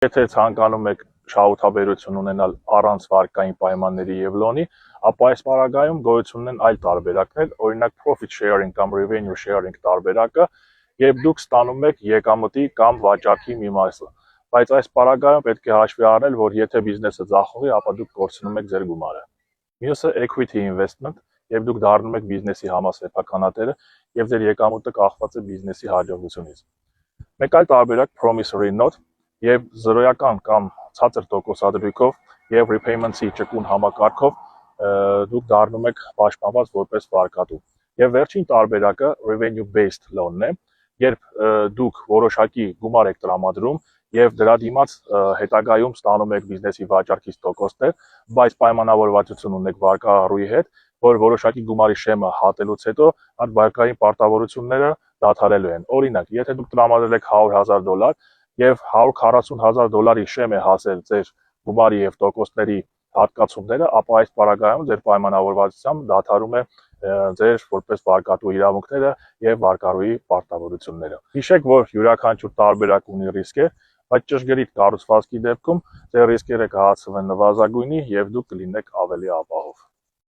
Եթե ցանկանում եք շահութաբերություն ունենալ առանց վարկային պայմանների եւ լոնի, ապա այս պարագայում գոյություն ունեն այլ տարբերակներ, օրինակ profit sharing կամ revenue sharing տարբերակը, երբ դուք ստանում եք եկամտի կամ վաճառքի մի մասը։ Բայց այս պարագայում պետք է հաշվի առնել, որ եթե բիզնեսը ձախողի, ապա դուք կորցնում եք ձեր գումարը։ Մյուսը equity investment, երբ դուք դառնում եք բիզնեսի համասեփականատերը եւ ձեր եկամուտը կախված է բիզնեսի հաջողությունից։ Մեկ այլ տարբերակ promissory note, եւ զրոյական կամ ցածր տոկոսադրույքով եւ repayment-ի ճկուն համակարգով դուք դառնում եք պաշտպանված որպես վարկատու։ Եվ վերջին տարբերակը revenue based loan-ն է, երբ դուք որոշակի գումար եք տրամադրում եւ դրա դիմաց հետագայում ստանում եք բիզնեսի վաճառքից տոկոսներ, բայց պայմանավորվածություն ունեք վարկահարույի հետ, որ որոշակի գումարի շեմը հատելուց հետո այդ վարկային պարտավորությունները դադարելու են։ Օրինակ, եթե դուք տրամադրել եք $100,000 եւ $140,000 շեմ է հասել ձեր գումարի եւ տոկոսների հատկացումները, ապա այս պարագայում ձեր պայմանավորվածությամբ դադարում է ձեր որպես վարկատու իրավունքները եւ վարկառուի պարտավորությունները։ Հիշեք, որ յուրաքանչյուր տարբերակ ունի ռիսկեր, բայց ճշգրիտ կառուցվածքի դեպքում ձեր ռիսկերը կհասցվեն նվազագույնի եւ դուք կլինեք ավելի ապահով։